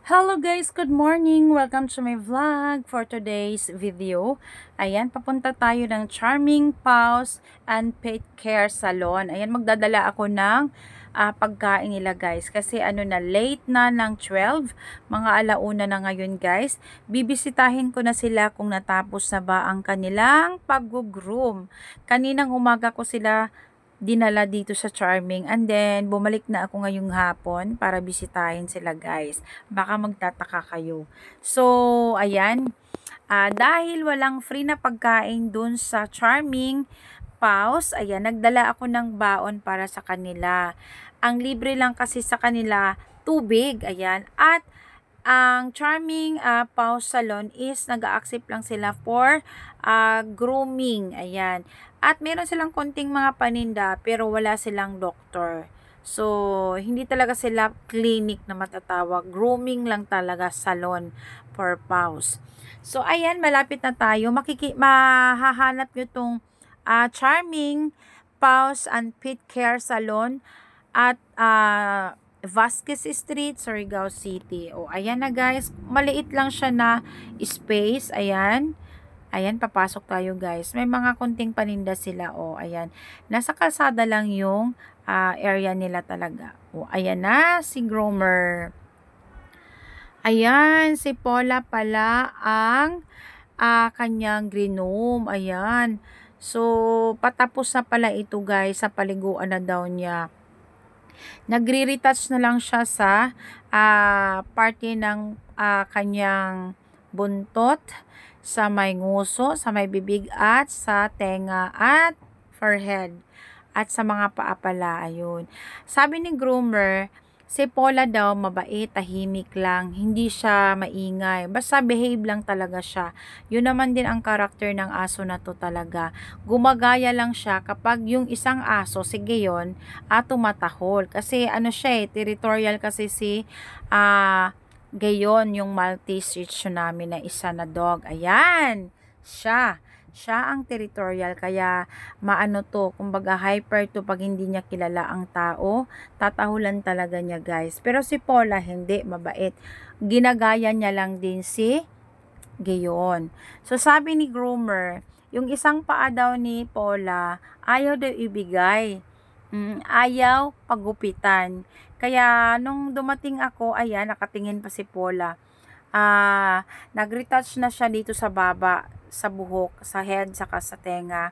Hello guys, good morning! Welcome to my vlog for today's video. Ayan, papunta tayo ng Charming Paws and Pet Care Salon. Ayan, magdadala ako ng pagkain nila guys. Kasi late na ng 12, mga alauna na ngayon guys. Bibisitahin ko na sila kung natapos na ba ang kanilang pag-groom. Kaninang umaga ko sila dinala dito sa Charming, and then bumalik na ako ngayong hapon para bisitahin sila guys. Baka magtataka kayo. So ayan, dahil walang free na pagkain dun sa Charming Paws, ayan, nagdala ako ng baon para sa kanila. Ang libre lang kasi sa kanila tubig, ayan, at ang Charming Paws Salon is nag-a-accept lang sila for grooming. Ayan. At meron silang konting mga paninda pero wala silang doktor. So, hindi talaga sila clinic na matatawag. Grooming lang talaga, salon for paws. So, ayan, malapit na tayo. Mahahanap nyo itong Charming Paws and Pet Care Salon at Vasquez Street, Surigao City. O, ayan na guys. Maliit lang siya na space. Ayan. Ayan, papasok tayo guys. May mga konting paninda sila. O, ayan. Nasa kalsada lang yung area nila talaga. O, ayan na si groomer. Ayan, si Paula pala ang kanyang grinom. Ayan. So, patapos na pala ito guys. Sa paliguan na daw niya. Nagre-retouch na lang siya sa parte ng kanyang buntot, sa may nguso, sa may bibig at sa tenga at forehead at sa mga paa pala. Ayun. Sabi ni groomer, si Paula daw mabait, tahimik lang, hindi siya maingay. Basta behave lang talaga siya. Yun naman din ang karakter ng aso na to talaga. Gumagaya lang siya kapag yung isang aso, sige yun, tumatahol. Kasi siya territorial kasi si gayon yung Maltese Shih Tzu namin na isa na dog. Ayan, siya ang territorial, kaya maano to, kumbaga hyper to pag hindi niya kilala ang tao, tatahulan talaga niya guys. Pero si Paula hindi, mabait. Ginagaya niya lang din si gayon. So sabi ni groomer, yung isang paa daw ni Paula, ayaw daw ibigay. Ayaw pagupitan. Kaya nung dumating ako, ayan, nakatingin pa si Paula. Nag-retouch na siya dito sa baba, sa buhok, sa head, saka sa tenga.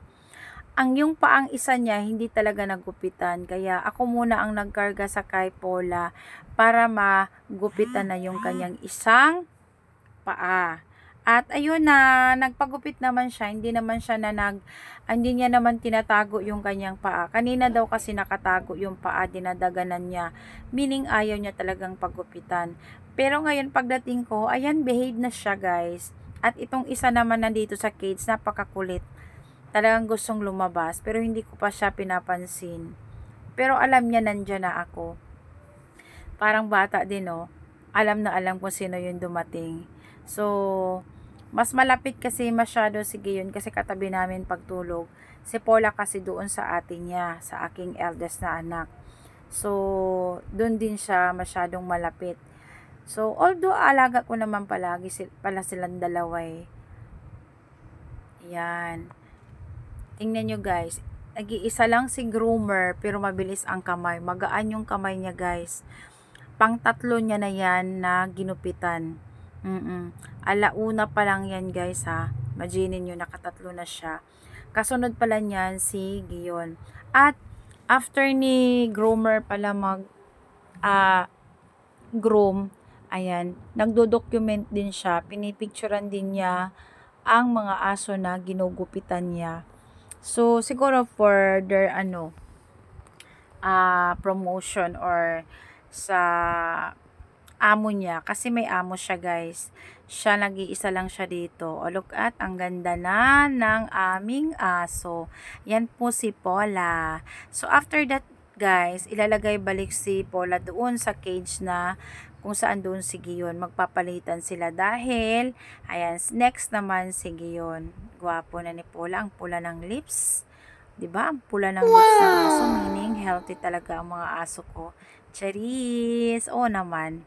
Ang yung paang isa niya, hindi talaga nagupitan. Kaya ako muna ang nagkarga sa kay Paula para magupitan na yung kanyang isang paa. At ayun na, nagpagupit naman siya, hindi niya naman tinatago yung kanyang paa. Kanina daw kasi nakatago yung paa, dinadaganan niya. Meaning ayaw niya talagang pagupitan. Pero ngayon pagdating ko, ayan, behave na siya guys. At itong isa naman nandito sa cage, napakakulit. Talagang gustong lumabas, pero hindi ko pa siya pinapansin. Pero alam niya nandyan na ako. Parang bata din, oh. Alam na alam kung sino yung dumating. So, mas malapit kasi masyado si Giyon kasi katabi namin pagtulog. Si Paula kasi doon sa atin niya, sa aking eldest na anak. So, doon din siya masyadong malapit. So, although alaga ko naman pala silang dalawa eh. Yan. Tingnan nyo guys. Nag-iisa lang si groomer pero mabilis ang kamay. Magaan yung kamay niya guys. Pang-tatlo niya na yan na ginupitan. Alauna pa lang yan guys ha. Imagine nyo, nakatatlo na siya. Kasunod pala niyan si Giyon. At after ni groomer pala groom, ayan, nagdo-document din siya. Pinipicturean din niya ang mga aso na ginugupitan niya. So siguro for their promotion or sa amo niya, kasi may amo siya guys. Siya, nag-iisa lang siya dito. O look at, ang ganda na ng aming aso. Yan po si Paula. So after that guys, ilalagay balik si Paula doon sa cage na kung saan doon si Giyon. Magpapalitan sila dahil, ayan, next naman si Giyon. Gwapo na ni Paula, ang pula ng lips. Diba? Ang pula ng lips ng aso, meaning healthy talaga ang mga aso ko. Charis! Oo naman.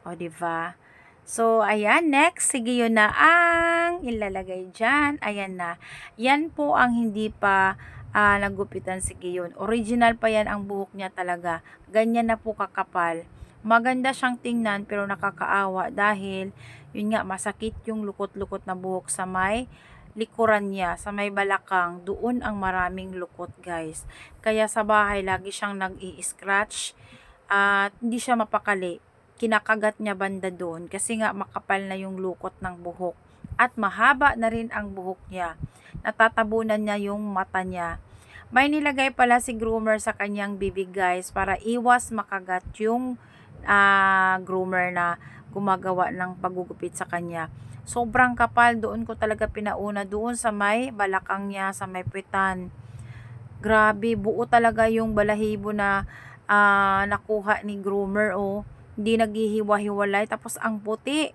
O, diba? So, ayan, next, sige yun na ang ilalagay dyan. Ayan na. Yan po ang hindi pa nagupitan si Giyon. Original pa yan ang buhok niya talaga. Ganyan na po kakapal. Maganda siyang tingnan pero nakakaawa dahil yun nga masakit yung lukot-lukot na buhok sa may likuran niya, sa may balakang. Doon ang maraming lukot, guys. Kaya sa bahay lagi siyang nag-i-scratch at hindi siya mapakali. Kinakagat niya banda doon kasi nga makapal na yung lukot ng buhok at mahaba na rin ang buhok niya. Natatabunan niya yung mata niya. May nilagay pala si groomer sa kanyang bibig, guys, para iwas makagat yung groomer na gumagawa ng pagugupit sa kanya. Sobrang kapal, doon ko talaga pinauna, doon sa may balakang niya, sa may puwitan. Grabe, buo talaga yung balahibo na nakuha ni groomer, oh. Hindi naghihiwa-hiwalay. Tapos ang puti.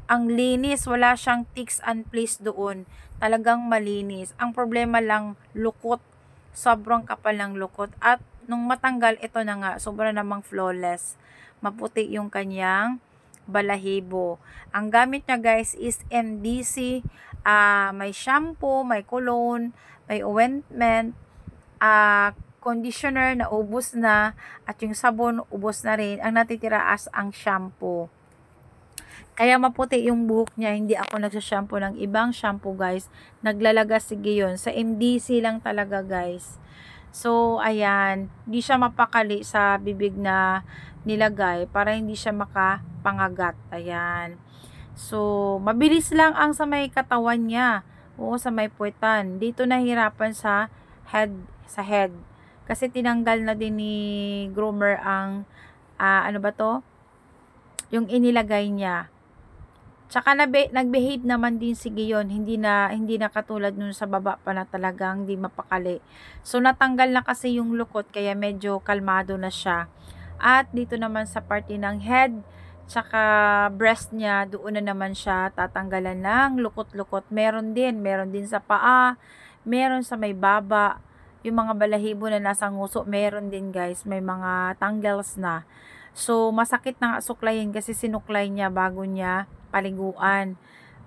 Ang linis. Wala siyang ticks and fleas doon. Talagang malinis. Ang problema lang, lukot. Sobrang kapal ng lukot. At nung matanggal, ito na nga. Sobra namang flawless. Maputi yung kanyang balahibo. Ang gamit niya, guys, is MDC. May shampoo, may cologne, may ointment, conditioner na ubos na, at yung sabon ubos na rin. Ang natitira as ang shampoo. Kaya maputi yung buhok niya. Hindi ako nagsashampoo ng ibang shampoo, guys. Naglalagas sige yun. Sa MDC lang talaga, guys. So, ayan. Hindi siya mapakali sa bibig na nilagay para hindi siya makapangagat. Ayan. So, mabilis lang ang sa may katawan niya. Oo, sa may puwetan. Dito nahirapan sa head. Kasi tinanggal na din ni groomer ang, ano ba to? Yung inilagay niya. Tsaka nag-behave naman din si Giyon. Hindi na katulad nun sa baba pa na talagang di mapakali. So, natanggal na kasi yung lukot, kaya medyo kalmado na siya. At dito naman sa parte ng head, tsaka breast niya, doon na naman siya tatanggalan ng lukot-lukot. Meron din sa paa, meron sa may baba. Yung mga balahibo na nasa nguso, meron din, guys. May mga tangles na. So, masakit na nga suklayin kasi sinuklay niya bago niya paliguan,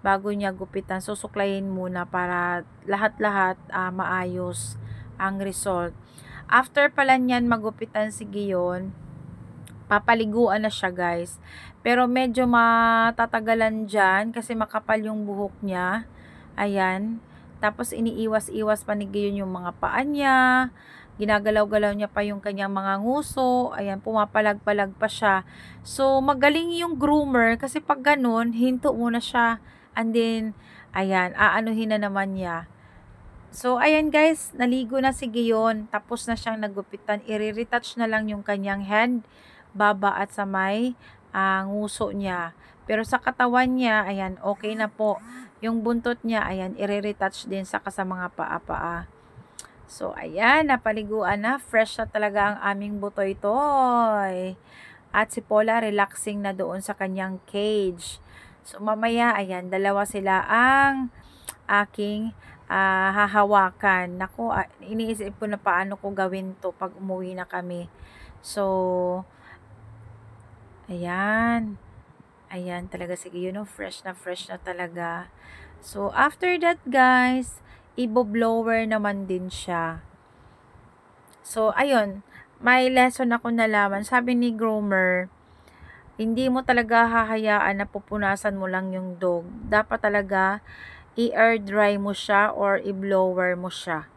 bago niya gupitan. So, suklayin muna para lahat-lahat maayos ang result. After pala niyan magupitan si Giyon, papaliguan na siya, guys. Pero medyo matatagalan dyan kasi makapal yung buhok niya. Ayan. Tapos iniiwas-iwas pa ni Giyon yung mga paa niya. Ginagalaw-galaw niya pa yung kanyang mga nguso. Ayan, pumapalag-palag pa siya. So, magaling yung groomer kasi pag ganun, hinto muna siya. And then, ayan, aanuhin na naman niya. So, ayan, guys, naligo na si Giyon. Tapos na siyang nagupitan. I-retouch na lang yung kanyang head, baba at sa may nguso niya. Pero sa katawan niya, ayan, okay na po. Yung buntot niya, ayan, i-retouch din sa mga paa-paa. So, ayan, napaliguan na. Fresh na talaga ang aming butoy-toy. At si Paula, relaxing na doon sa kanyang cage. So, mamaya, ayan, dalawa sila ang aking hahawakan. Naku, iniisip ko na paano ko gawin to pag umuwi na kami. So, ayan. Ayan, talaga sige, fresh na talaga. So, after that, guys, ibo-blower naman din siya. So, ayun, may lesson ako nalaman. Sabi ni groomer, hindi mo talaga hahayaan na pupunasan mo lang yung dog. Dapat talaga i-air dry mo siya or i-blower mo siya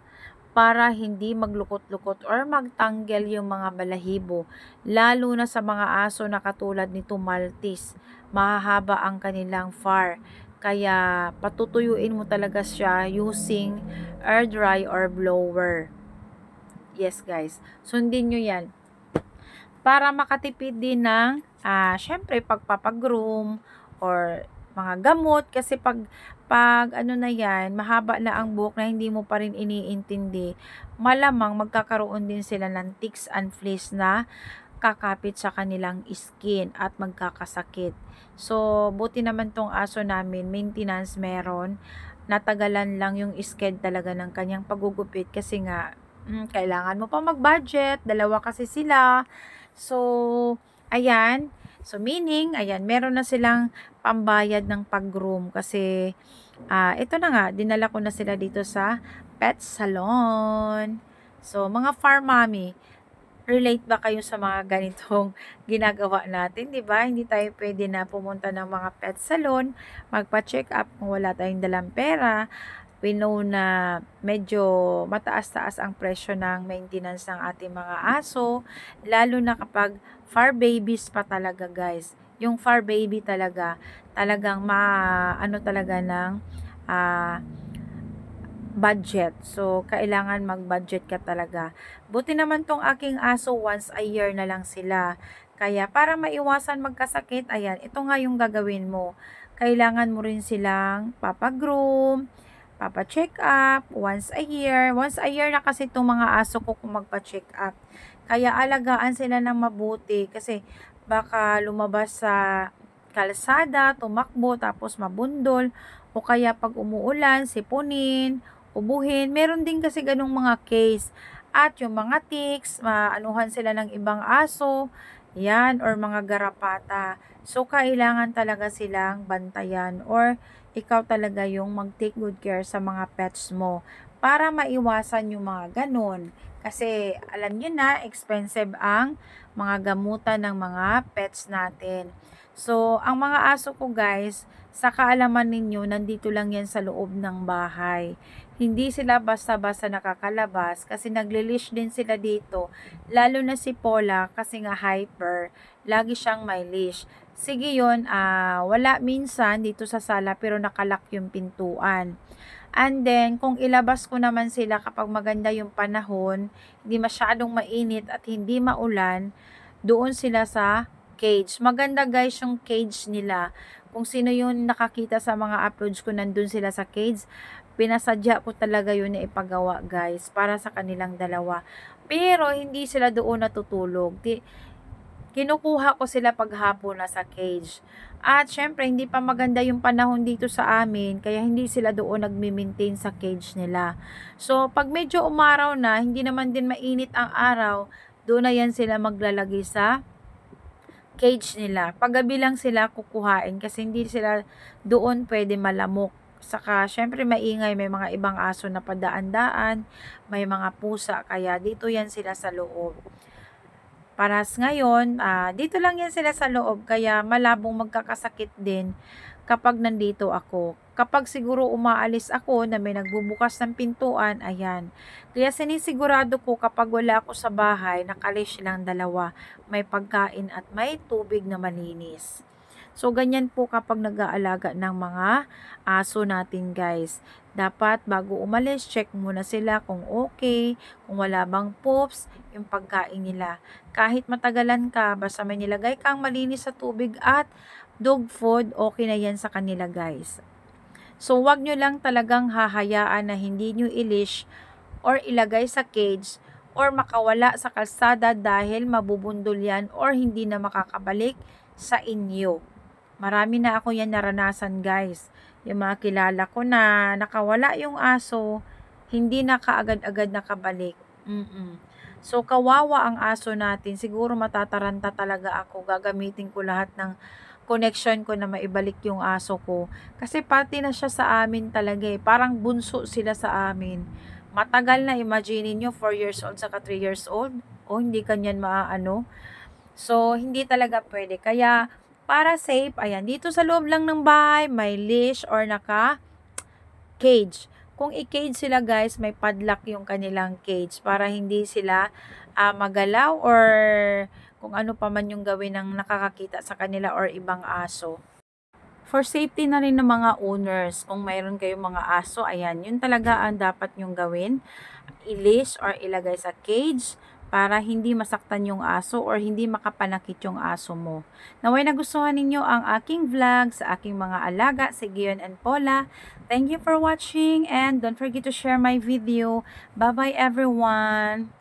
para hindi maglukot-lukot or magtanggal yung mga balahibo. Lalo na sa mga aso na katulad nito Maltese. Mahahaba ang kanilang fur. Kaya patutuyuin mo talaga siya using air dry or blower. Yes, guys. Sundin nyo yan. Para makatipid din ng, syempre, pagpapagroom or mga gamot. Kasi pag ano na yan, mahaba na ang buhok na hindi mo pa rin iniintindi, malamang magkakaroon din sila ng ticks and fleas na kakapit sa kanilang skin at magkakasakit. So, buti naman tong aso namin, maintenance meron. Natagalan lang yung sked talaga ng kanyang pagugupit kasi nga, kailangan mo pa mag-budget. Dalawa kasi sila. So, Ayan. So, meaning, ayan, meron na silang pambayad ng pag-groom kasi, ito na nga, dinala ko na sila dito sa pet salon. So, mga farm mommy, relate ba kayo sa mga ganitong ginagawa natin, 'di ba? Hindi tayo pwede na pumunta ng mga pet salon, magpa-check up kung wala tayong dalang pera. We know na medyo mataas-taas ang presyo ng maintenance ng ating mga aso, lalo na kapag fur babies pa talaga, guys. Yung fur baby talaga, talagang ano talaga ng ah, budget. So, kailangan mag-budget ka talaga. Buti naman tong aking aso, once a year na lang sila. Kaya, para maiwasan magkasakit, ayan, ito nga yung gagawin mo. Kailangan mo rin silang papagroom, papa-check up once a year. Once a year na kasi itong mga aso ko kung magpa-check up. Kaya alagaan sila ng mabuti kasi baka lumabas sa kalsada, tumakbo, tapos mabundol, o kaya pag umuulan, sipunin, ubuhin. Meron din kasi ganung mga case. At yung mga ticks, maanuhan sila ng ibang aso, yan, or mga garapata. So, kailangan talaga silang bantayan or ikaw talaga yung mag-take good care sa mga pets mo para maiwasan yung mga ganun. Kasi alam nyo na, expensive ang mga gamutan ng mga pets natin. So, ang mga aso ko, guys, sa kaalaman ninyo, nandito lang yan sa loob ng bahay. Hindi sila basta-basta nakakalabas kasi naglilish din sila dito. Lalo na si Paula kasi nga hyper, lagi siyang may leash. Sige yun, wala minsan dito sa sala pero nakalak yung pintuan. And then, kung ilabas ko naman sila kapag maganda yung panahon, hindi masyadong mainit at hindi maulan, doon sila sa cage. Maganda guys yung cage nila. Kung sino yung nakakita sa mga uploads ko, nandun sila sa cage. Pinasadya ko talaga yun na ipagawa guys para sa kanilang dalawa. Pero hindi sila doon natutulog. Kinukuha ko sila paghapon na sa cage. At syempre, hindi pa maganda yung panahon dito sa amin, kaya hindi sila doon nagmi-maintain sa cage nila. So, pag medyo umaraw na, hindi naman din mainit ang araw, doon na yan sila maglalagay sa cage nila. Paggabi lang sila kukuhain kasi hindi sila doon pwede malamok. Saka, syempre maingay, may mga ibang aso na padaan-daan, may mga pusa, kaya dito yan sila sa loob. Paras ngayon, dito lang yan sila sa loob, kaya malabong magkakasakit din kapag nandito ako. Kapag siguro umaalis ako na may nagbubukas ng pintuan, ayan. Kaya sinisigurado ko kapag wala ako sa bahay, nakalis silang dalawa, may pagkain at may tubig na malinis. So, ganyan po kapag nag-aalaga ng mga aso natin, guys. Dapat bago umalis, check muna sila kung okay, kung wala bang poops, yung pagkain nila. Kahit matagalan ka, basta may nilagay kang malinis sa tubig at dog food, okay na yan sa kanila, guys. So, wag nyo lang talagang hahayaan na hindi nyo ilish or ilagay sa cage or makawala sa kalsada dahil mabubundol yan or hindi na makakabalik sa inyo. Marami na ako yan naranasan, guys. Yung mga kilala ko na nakawala yung aso, hindi na kaagad-agad nakabalik. So, kawawa ang aso natin. Siguro matataranta talaga ako. Gagamitin ko lahat ng connection ko na maibalik yung aso ko. Kasi pati na siya sa amin talaga eh. Parang bunso sila sa amin. Matagal na, imagine nyo, 4 years old saka 3 years old. O, hindi kanyan maaano. So, hindi talaga pwede. Kaya, para safe, ayan, dito sa loob lang ng bahay, may leash or naka-cage. Kung i-cage sila guys, may padlock yung kanilang cage para hindi sila magalaw or kung ano pa man yung gawin ng nakakakita sa kanila or ibang aso. For safety na rin ng mga owners, kung mayroon kayong mga aso, ayan, yun talaga ang dapat nyong gawin. I-leash or ilagay sa cage para hindi masaktan yung aso or hindi makapanakit yung aso mo. Naway nagustuhan ninyo ang aking vlog sa aking mga alaga, si Gion and Paula. Thank you for watching and don't forget to share my video. Bye-bye everyone!